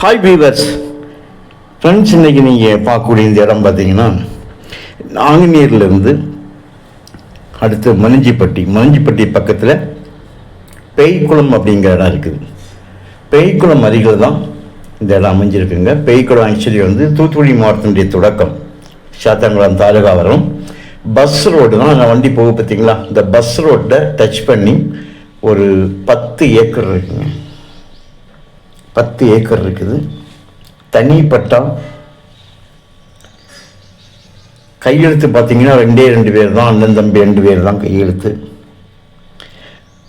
Hi viewers friends, இன்றைக்கி நீங்கள் பார்க்கக்கூடிய இந்த இடம் பார்த்தீங்கன்னா நாங்குநேர்லேருந்து அடுத்து மணிஞ்சிப்பட்டி பக்கத்தில் பேய்க்குளம் அப்படிங்கிற இடம் இருக்குது. பேய்க்குளம் அருகில் தான் இந்த இடம் அமைஞ்சிருக்குங்க. பேய்க்குளம் ஆக்சுவலி தூத்துக்குடி மாவட்டத்தினுடைய தொடக்கம் சாத்தான்குளம் தாலுகா வரும். பஸ் ரோடு தான் நான் வண்டி போக பார்த்தீங்களா, இந்த பஸ் ரோட்டை டச் பண்ணி ஒரு 10 ஏக்கர் இருக்குங்க. 10 ஏக்கர் இருக்குது. தனிப்பட்டா கையெழுத்து பார்த்தீங்கன்னா 2 பேர் தான், அண்ணன் தம்பி 2 பேர் தான் கையெழுத்து.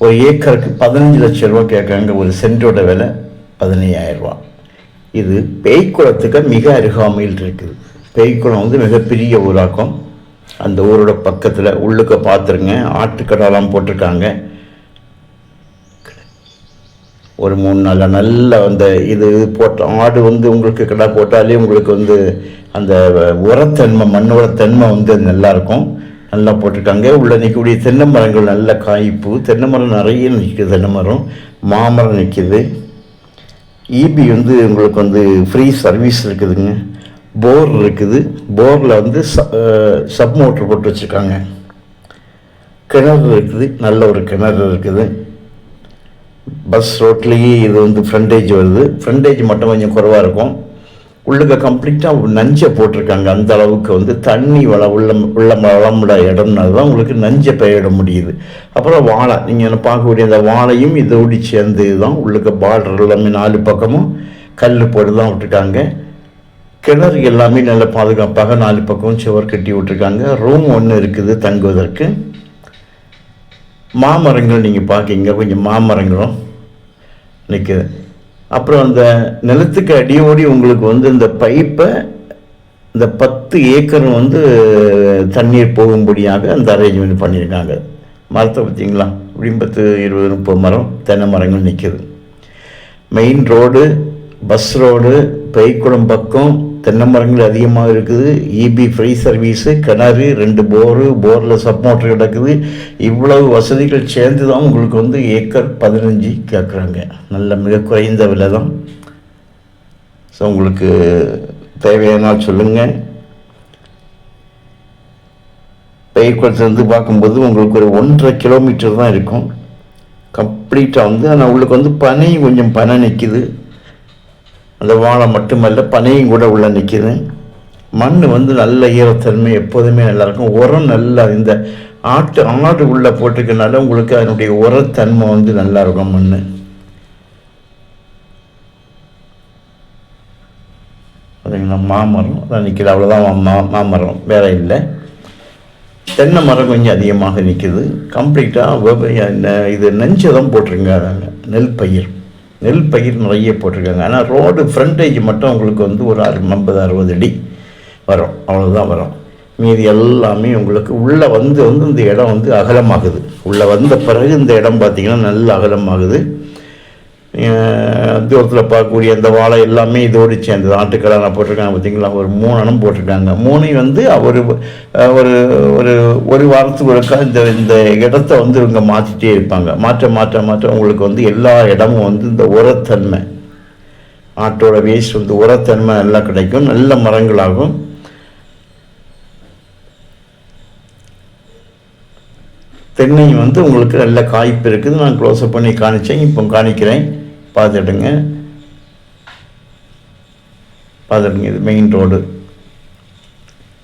ஒரு ஏக்கருக்கு 15 லட்சம் ரூபா கேட்குறாங்க. ஒரு சென்டோட விலை 15,000 ரூபா. இது பேய்க்குளத்துக்கு மிக அருகாமையில் இருக்குது. பேய்க்குளம் மிகப்பெரிய ஊராக்கம். அந்த ஊரோட பக்கத்தில் உள்ளுக்க பார்த்துருங்க, ஆட்டுக்கடாலாம் போட்டிருக்காங்க. ஒரு 3 நாள் நல்ல அந்த இது போட்ட ஆடு உங்களுக்கு கடை போட்டாலே உங்களுக்கு அந்த உரத்தன்மை, மண்ணோட தன்மை நல்லாயிருக்கும். நல்லா போட்டிருக்காங்க. உள்ள நிற்கக்கூடிய தென்னை மரங்கள் நல்ல காய்ப்பு. தென்னை மரம் நிறைய நிற்குது. தென்னை மரம், மாமரம் நிற்கிது. ஈபி உங்களுக்கு ஃப்ரீ சர்வீஸ் இருக்குதுங்க. போர் இருக்குது. போரில் சப் மோட்ரு போட்டு வச்சுருக்காங்க. கிணறு இருக்குது, நல்ல ஒரு கிணறு இருக்குது. பஸ் ரோட்லேயே இது ஃப்ரண்டேஜ் வருது. ஃப்ரண்டேஜ் மட்டும் கொஞ்சம் குறைவாக இருக்கும். உள்ளுக்க கம்ப்ளீட்டாக நஞ்சை போட்டிருக்காங்க. அந்த அளவுக்கு தண்ணி உள்ள வளமுட இடம்னால தான் உங்களுக்கு நஞ்சை பெயரிட முடியுது. அப்புறம் வாழை, நீங்கள் பார்க்கக்கூடிய அந்த வாழையும் இதோடு சேர்ந்து தான் உள்ளுக்க பார்டர் எல்லாமே 4 பக்கமும் கல் போட்டு தான் விட்டுருக்காங்க. கிணறு எல்லாமே நல்ல பாதுகாப்பாக 4 பக்கமும் சுவர் கட்டி விட்டுருக்காங்க. ரூம் 1 இருக்குது தங்குவதற்கு. மாமரங்கள் நீங்கள் பார்க்கிங்க, கொஞ்சம் மாமரங்களும் நிற்குது. அப்புறம் அந்த நிலத்துக்கு அடியோடி உங்களுக்கு இந்த பைப்பை இந்த 10 ஏக்கரும் தண்ணீர் போகும்படியாக அந்த அரேஞ்ச்மெண்ட் பண்ணியிருக்காங்க. மரத்தை பார்த்தீங்களா, இப்படியும் 10, 20, 30 மரம், தென்னை மரங்கள் நிற்கிது. Main road, bus road, Peikulam பக்கம் தென்னை மரங்கள் அதிகமாக இருக்குது. ஈபி ஃப்ரீ சர்வீஸு, கிணறு, 2 போரில் சப் மோட்டர் கிடக்குது. இவ்வளவு வசதிகள் சேர்ந்து தான் உங்களுக்கு ஏக்கர் 15 கேட்குறாங்க. நல்ல மிக குறைந்த விலை தான். ஸோ உங்களுக்கு தேவையானால் சொல்லுங்கள். பேய்க்குளத்துலேருந்து பார்க்கும்போது உங்களுக்கு ஒரு 1.5 கிலோமீட்டர் தான் இருக்கும் கம்ப்ளீட்டாக. ஆனால் உங்களுக்கு பனை, கொஞ்சம் பனை நிற்கிது. அந்த வாழை மட்டுமல்ல, பனையும் கூட உள்ள நிற்கிது. மண் நல்ல ஈரத்தன்மை, எப்போதுமே நல்லாயிருக்கும். உரம் நல்லா இந்த ஆடு உள்ளே போட்டிருக்கனால உங்களுக்கு அதனுடைய உரத்தன்மை நல்லா இருக்கும். மண் அதுங்களா, மாமரம் அதான் நிற்கிது. அவ்வளோதான் மாமரம், வேறு இல்லை. தென்னை மரம் கொஞ்சம் அதிகமாக நிற்கிது. கம்ப்ளீட்டாக இது நஞ்சை தான் போட்டிருங்க. அதாங்க நெல் பயிர் நிறைய போட்டிருக்காங்க. ஆனால் ரோடு ஃப்ரண்டேஜ் மட்டும் உங்களுக்கு ஒரு 50-60 அடி வரும், அவ்வளோதான் வரும். மீதி எல்லாமே உங்களுக்கு உள்ளே இந்த இடம் அகலமாகுது. உள்ளே வந்த பிறகு இந்த இடம் பார்த்திங்கன்னா நல்ல அகலமாகுது. தூரத்தில் பார்க்கக்கூடிய அந்த வாழை எல்லாமே இதோடு சேர்ந்தது. ஆட்டுக்கடான போட்டிருக்காங்க பார்த்தீங்களா, ஒரு 3 அணம் போட்டிருக்காங்க. 3 ஒரு வாரத்துக்கு ஒருக்கா இந்த இடத்த இவங்க மாற்றிட்டே இருப்பாங்க. மாற்ற உங்களுக்கு எல்லா இடமும் இந்த உரத்தன்மை, ஆட்டோட வேஸ்ட் உரத்தன்மை நல்லா கிடைக்கும். நல்ல மரங்களாகும். தென்னையும் உங்களுக்கு நல்ல காய்ப்பு இருக்குது. நான் க்ளோஸ்அப் பண்ணி காணித்தேன், இப்போ காணிக்கிறேன், பார்த்துடுங்க. இது மெயின் ரோடு.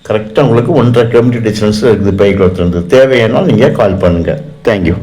கரெக்டாக உங்களுக்கு 1.5 கிலோமீட்டர் டிஸ்டன்ஸில் இருக்குது பேய்க்குளத்துலேருந்து. தேவையானால் நீங்கள் கால் பண்ணுங்கள். தேங்க்யூ.